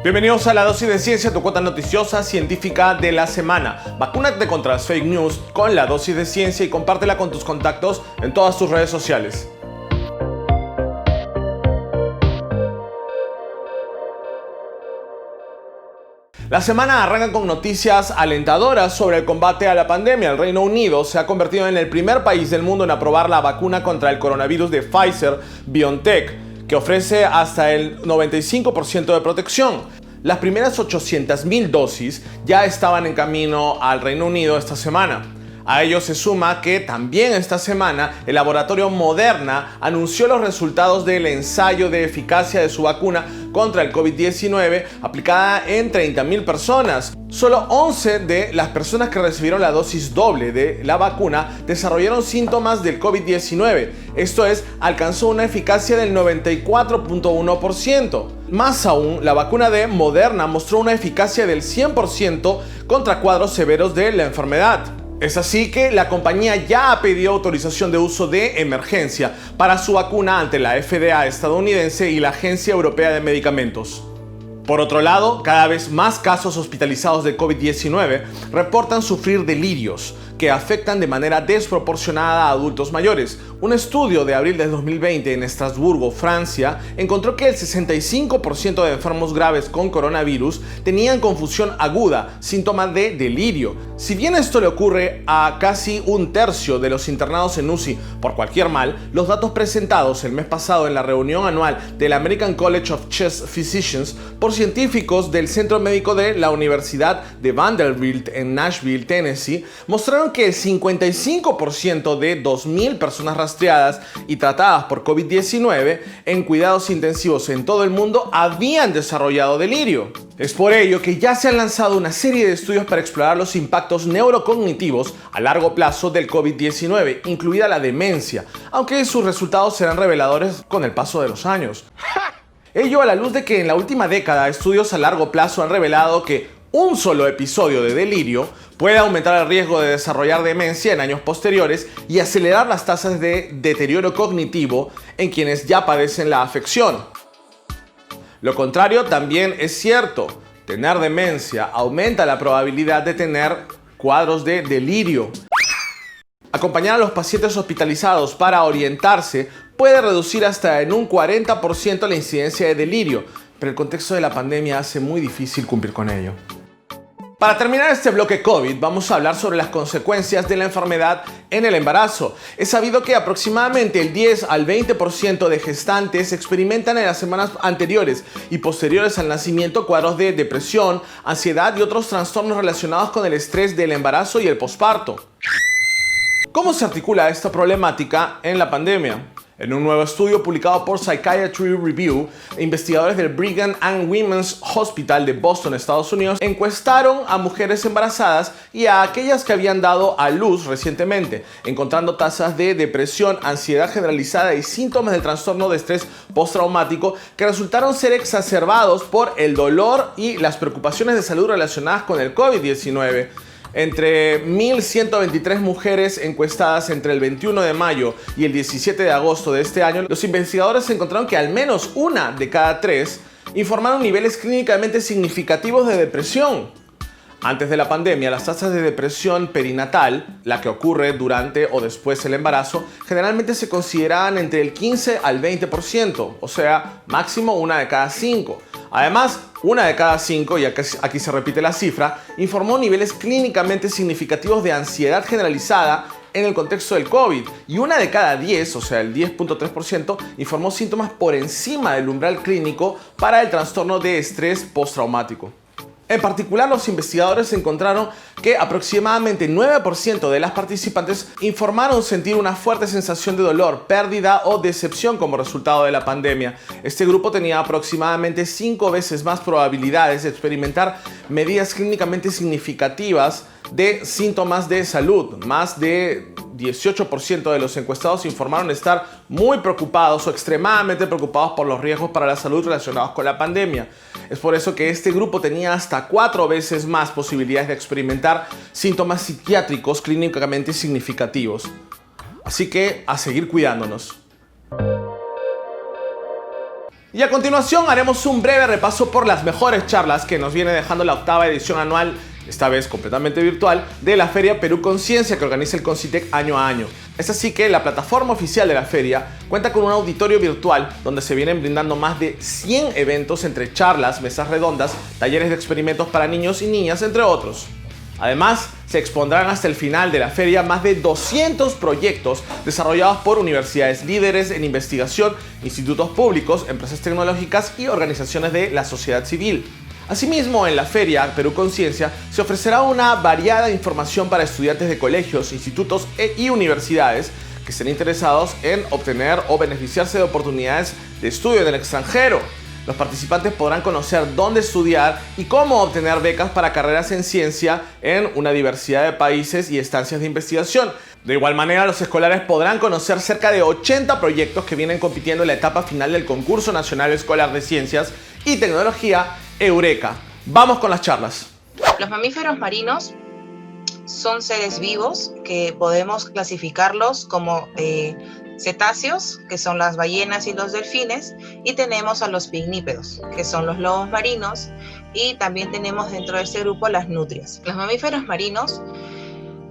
Bienvenidos a La Dosis de Ciencia, tu cuota noticiosa científica de la semana. Vacúnate contra las fake news con La Dosis de Ciencia y compártela con tus contactos en todas tus redes sociales. La semana arranca con noticias alentadoras sobre el combate a la pandemia. El Reino Unido se ha convertido en el primer país del mundo en aprobar la vacuna contra el coronavirus de Pfizer-BioNTech, que ofrece hasta el 95% de protección. Las primeras 800.000 dosis ya estaban en camino al Reino Unido esta semana. A ello se suma que también esta semana el laboratorio Moderna anunció los resultados del ensayo de eficacia de su vacuna contra el COVID-19 aplicada en 30.000 personas. Solo 11 de las personas que recibieron la dosis doble de la vacuna desarrollaron síntomas del COVID-19. Esto es, alcanzó una eficacia del 94.1%. Más aún, la vacuna de Moderna mostró una eficacia del 100% contra cuadros severos de la enfermedad. Es así que la compañía ya ha pedido autorización de uso de emergencia para su vacuna ante la FDA estadounidense y la Agencia Europea de Medicamentos. Por otro lado, cada vez más casos hospitalizados de COVID-19 reportan sufrir delirios que afectan de manera desproporcionada a adultos mayores. Un estudio de abril de 2020 en Estrasburgo, Francia, encontró que el 65% de enfermos graves con coronavirus tenían confusión aguda, síntoma de delirio. Si bien esto le ocurre a casi un tercio de los internados en UCI por cualquier mal, los datos presentados el mes pasado en la reunión anual del American College of Chest Physicians por científicos del Centro Médico de la Universidad de Vanderbilt en Nashville, Tennessee, mostraron que el 55% de 2.000 personas rastreadas y tratadas por COVID-19 en cuidados intensivos en todo el mundo habían desarrollado delirio. Es por ello que ya se han lanzado una serie de estudios para explorar los impactos neurocognitivos a largo plazo del COVID-19, incluida la demencia, aunque sus resultados serán reveladores con el paso de los años. Ello a la luz de que en la última década estudios a largo plazo han revelado que un solo episodio de delirio puede aumentar el riesgo de desarrollar demencia en años posteriores y acelerar las tasas de deterioro cognitivo en quienes ya padecen la afección. Lo contrario también es cierto. Tener demencia aumenta la probabilidad de tener cuadros de delirio. Acompañar a los pacientes hospitalizados para orientarse puede reducir hasta en un 40% la incidencia de delirio, pero el contexto de la pandemia hace muy difícil cumplir con ello. Para terminar este bloque COVID, vamos a hablar sobre las consecuencias de la enfermedad en el embarazo. Es sabido que aproximadamente el 10 al 20% de gestantes experimentan en las semanas anteriores y posteriores al nacimiento cuadros de depresión, ansiedad y otros trastornos relacionados con el estrés del embarazo y el posparto. ¿Cómo se articula esta problemática en la pandemia? En un nuevo estudio publicado por Psychiatry Review, investigadores del Brigham and Women's Hospital de Boston, Estados Unidos, encuestaron a mujeres embarazadas y a aquellas que habían dado a luz recientemente, encontrando tasas de depresión, ansiedad generalizada y síntomas del trastorno de estrés postraumático que resultaron ser exacerbados por el dolor y las preocupaciones de salud relacionadas con el COVID-19. Entre 1.123 mujeres encuestadas entre el 21 de mayo y el 17 de agosto de este año, los investigadores encontraron que al menos una de cada tres informaron niveles clínicamente significativos de depresión. Antes de la pandemia, las tasas de depresión perinatal, la que ocurre durante o después del embarazo, generalmente se consideraban entre el 15 al 20%, o sea, máximo una de cada 5. Además, una de cada 5, y aquí se repite la cifra, informó niveles clínicamente significativos de ansiedad generalizada en el contexto del COVID, y una de cada 10, o sea el 10.3%, informó síntomas por encima del umbral clínico para el trastorno de estrés postraumático. En particular, los investigadores encontraron que aproximadamente 9% de las participantes informaron sentir una fuerte sensación de dolor, pérdida o decepción como resultado de la pandemia. Este grupo tenía aproximadamente 5 veces más probabilidades de experimentar medidas clínicamente significativas de síntomas de salud. Más de 18% de los encuestados informaron estar muy preocupados o extremadamente preocupados por los riesgos para la salud relacionados con la pandemia. Es por eso que este grupo tenía hasta 4 veces más posibilidades de experimentar síntomas psiquiátricos clínicamente significativos. Así que a seguir cuidándonos. Y a continuación haremos un breve repaso por las mejores charlas que nos viene dejando la 8ª edición anual, esta vez completamente virtual, de la Feria Perú Conciencia que organiza el Concitec año a año. Es así que la plataforma oficial de la feria cuenta con un auditorio virtual donde se vienen brindando más de 100 eventos entre charlas, mesas redondas, talleres de experimentos para niños y niñas, entre otros. Además, se expondrán hasta el final de la feria más de 200 proyectos desarrollados por universidades líderes en investigación, institutos públicos, empresas tecnológicas y organizaciones de la sociedad civil. Asimismo, en la Feria Perú Conciencia se ofrecerá una variada información para estudiantes de colegios, institutos y universidades que estén interesados en obtener o beneficiarse de oportunidades de estudio en el extranjero. Los participantes podrán conocer dónde estudiar y cómo obtener becas para carreras en ciencia en una diversidad de países y estancias de investigación. De igual manera, los escolares podrán conocer cerca de 80 proyectos que vienen compitiendo en la etapa final del Concurso Nacional Escolar de Ciencias y Tecnología Eureka. Vamos con las charlas. Los mamíferos marinos son seres vivos que podemos clasificarlos como cetáceos, que son las ballenas y los delfines, y tenemos a los pignípedos, que son los lobos marinos, y también tenemos dentro de este grupo las nutrias. Los mamíferos marinos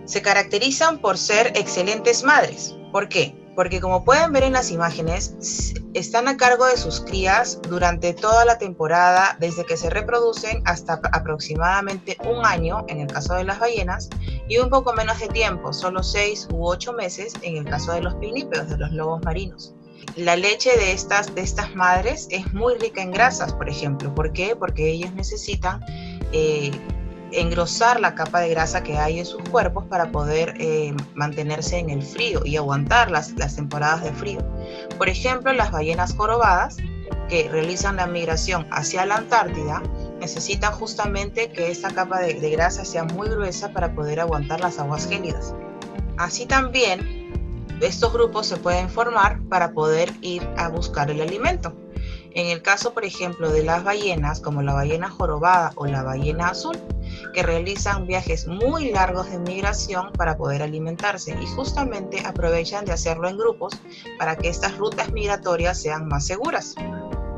se caracterizan por ser excelentes madres. ¿Por qué? Porque como pueden ver en las imágenes, están a cargo de sus crías durante toda la temporada, desde que se reproducen hasta aproximadamente un año, en el caso de las ballenas, y un poco menos de tiempo, solo 6 u 8 meses, en el caso de los pignípedos, de los lobos marinos. La leche de estas madres es muy rica en grasas, por ejemplo. ¿Por qué? Porque ellos necesitan engrosar la capa de grasa que hay en sus cuerpos para poder mantenerse en el frío y aguantar las temporadas de frío. Por ejemplo, las ballenas jorobadas, que realizan la migración hacia la Antártida, necesitan justamente que esta capa de grasa sea muy gruesa para poder aguantar las aguas gélidas. Así también, estos grupos se pueden formar para poder ir a buscar el alimento. En el caso, por ejemplo, de las ballenas, como la ballena jorobada o la ballena azul, que realizan viajes muy largos de migración para poder alimentarse, y justamente aprovechan de hacerlo en grupos para que estas rutas migratorias sean más seguras.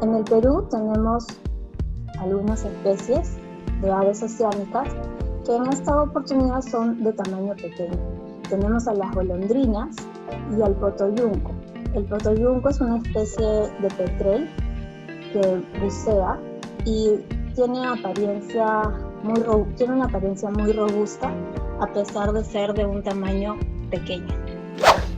En el Perú tenemos algunas especies de aves oceánicas que en esta oportunidad son de tamaño pequeño. Tenemos a las golondrinas y al potoyunco. El potoyunco es una especie de petrel que bucea y tiene una apariencia muy robusta, a pesar de ser de un tamaño pequeño.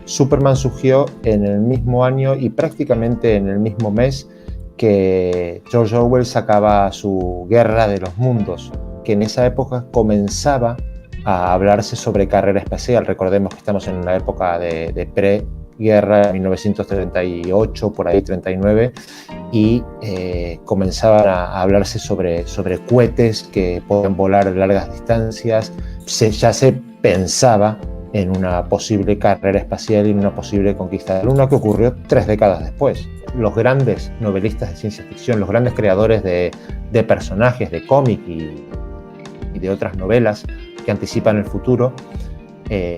Superman surgió en el mismo año y prácticamente en el mismo mes que George Orwell sacaba su Guerra de los Mundos, que en esa época comenzaba a hablarse sobre carrera espacial. Recordemos que estamos en la época de pre-guerra, 1938, por ahí 39, y comenzaban a hablarse sobre cohetes que pueden volar a largas distancias. Ya se pensaba en una posible carrera espacial y en una posible conquista de la Luna, que ocurrió 3 décadas después. Los grandes novelistas de ciencia ficción, los grandes creadores de personajes, de cómic y de otras novelas que anticipan el futuro,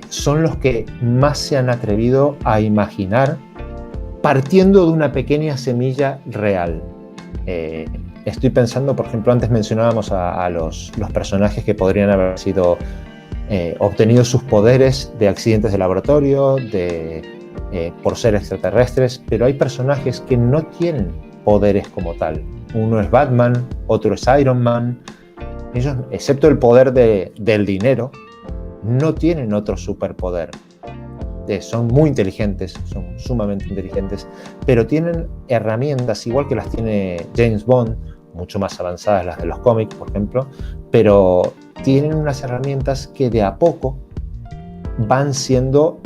son los que más se han atrevido a imaginar partiendo de una pequeña semilla real. Estoy pensando, por ejemplo, antes mencionábamos a los personajes que podrían haber sido obtenido sus poderes de accidentes de laboratorio, por ser extraterrestres, pero hay personajes que no tienen poderes como tal. Uno es Batman, otro es Iron Man. Ellos, excepto el poder del dinero, no tienen otro superpoder. Son muy inteligentes, son sumamente inteligentes, pero tienen herramientas, igual que las tiene James Bond, mucho más avanzadas las de los cómics, por ejemplo, pero tienen unas herramientas que de a poco van siendo,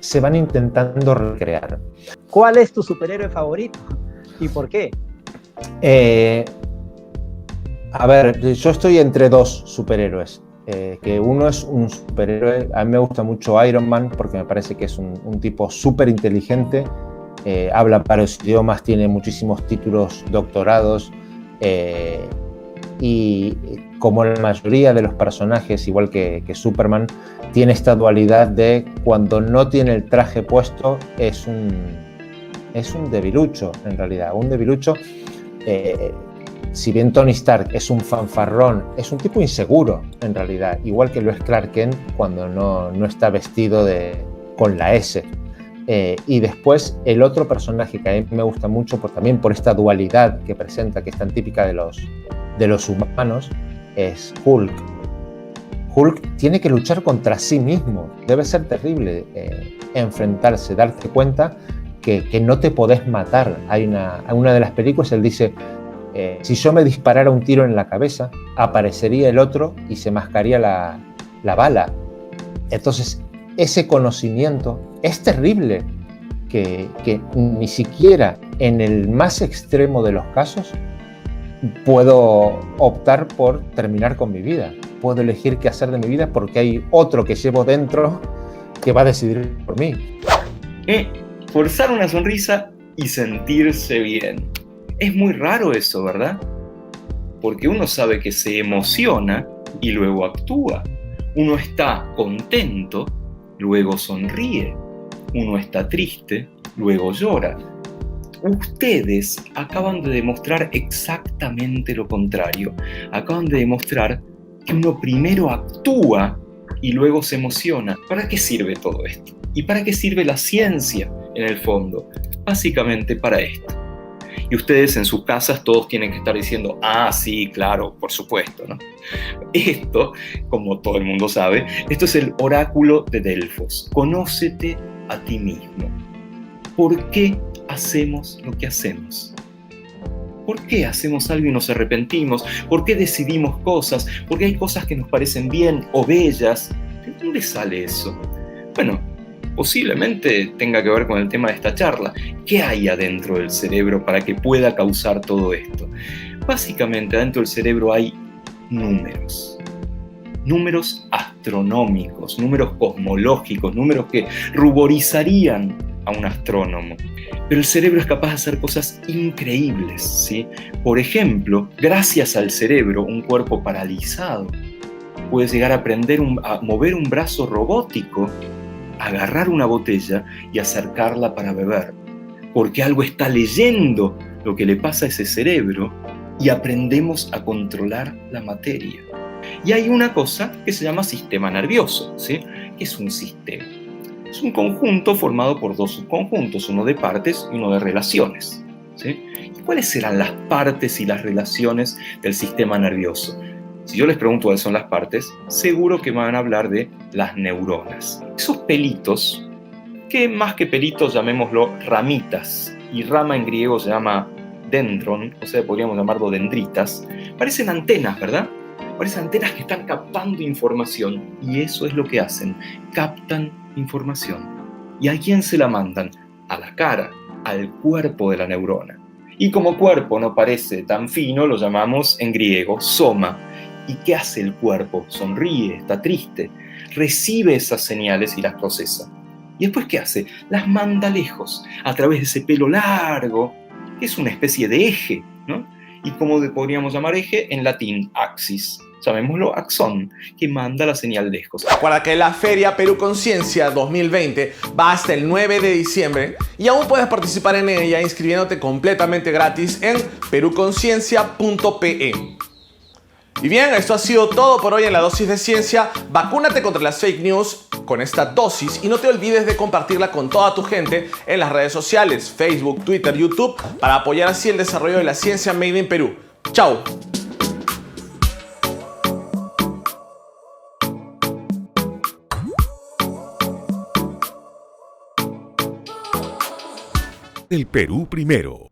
se van intentando recrear. ¿Cuál es tu superhéroe favorito y por qué? A ver, yo estoy entre 2 superhéroes. Que uno es un superhéroe, a mí me gusta mucho Iron Man porque me parece que es un tipo súper inteligente, habla varios idiomas, tiene muchísimos títulos, doctorados, y como la mayoría de los personajes, igual que Superman, tiene esta dualidad de cuando no tiene el traje puesto es un es un debilucho en realidad, un debilucho. Si bien Tony Stark es un fanfarrón, es un tipo inseguro en realidad, igual que lo es Clark Kent cuando no está vestido con la S. Y después el otro personaje que a mí me gusta mucho también por esta dualidad que presenta, que es tan típica de los humanos, es Hulk. Hulk tiene que luchar contra sí mismo. Debe ser terrible enfrentarse, darte cuenta que no te podés matar. En una de las películas él dice, si yo me disparara un tiro en la cabeza, aparecería el otro y se mascaría la bala. Entonces, ese conocimiento es terrible, que ni siquiera en el más extremo de los casos puedo optar por terminar con mi vida. Puedo elegir qué hacer de mi vida porque hay otro que llevo dentro que va a decidir por mí. Forzar una sonrisa y sentirse bien. Es muy raro eso, ¿verdad? Porque uno sabe que se emociona y luego actúa. Uno está contento, luego sonríe. Uno está triste, luego llora. Ustedes acaban de demostrar exactamente lo contrario. Acaban de demostrar que uno primero actúa y luego se emociona. ¿Para qué sirve todo esto? ¿Y para qué sirve la ciencia en el fondo? Básicamente para esto. Y ustedes en sus casas todos tienen que estar diciendo, sí, claro, por supuesto, ¿no? Esto, como todo el mundo sabe, esto es el oráculo de Delfos. Conócete a ti mismo. ¿Por qué hacemos lo que hacemos? ¿Por qué hacemos algo y nos arrepentimos? ¿Por qué decidimos cosas? ¿Por qué hay cosas que nos parecen bien o bellas? ¿De dónde sale eso? Bueno, posiblemente tenga que ver con el tema de esta charla. ¿Qué hay adentro del cerebro para que pueda causar todo esto? Básicamente, adentro del cerebro hay números. Números astronómicos, números cosmológicos, números que ruborizarían a un astrónomo. Pero el cerebro es capaz de hacer cosas increíbles, ¿sí? Por ejemplo, gracias al cerebro, un cuerpo paralizado puede llegar a aprender a mover un brazo robótico, agarrar una botella y acercarla para beber. Porque algo está leyendo lo que le pasa a ese cerebro y aprendemos a controlar la materia. Y hay una cosa que se llama sistema nervioso, ¿sí? ¿Qué es un sistema? Es un conjunto formado por dos subconjuntos, uno de partes y uno de relaciones, ¿sí? ¿Y cuáles serán las partes y las relaciones del sistema nervioso? Si yo les pregunto cuáles son las partes, seguro que van a hablar de las neuronas. Esos pelitos, que más que pelitos llamémoslo ramitas, y rama en griego se llama dendron, o sea, podríamos llamarlo dendritas, parecen antenas, ¿verdad? Parecen antenas que están captando información, y eso es lo que hacen, captan información. ¿Y a quién se la mandan? A la cara, al cuerpo de la neurona. Y como cuerpo no parece tan fino, lo llamamos en griego soma. ¿Y qué hace el cuerpo? Sonríe, está triste, recibe esas señales y las procesa. ¿Y después qué hace? Las manda lejos, a través de ese pelo largo, que es una especie de eje, ¿no? Y como podríamos llamar eje en latín, axis. Llamémoslo axón, que manda la señal lejos. Recuerda que la Feria Perú Conciencia 2020 va hasta el 9 de diciembre y aún puedes participar en ella inscribiéndote completamente gratis en peruconciencia.pe. Y bien, esto ha sido todo por hoy en la dosis de ciencia. Vacúnate contra las fake news con esta dosis y no te olvides de compartirla con toda tu gente en las redes sociales, Facebook, Twitter, YouTube, para apoyar así el desarrollo de la ciencia made in Perú. ¡Chao! El Perú primero.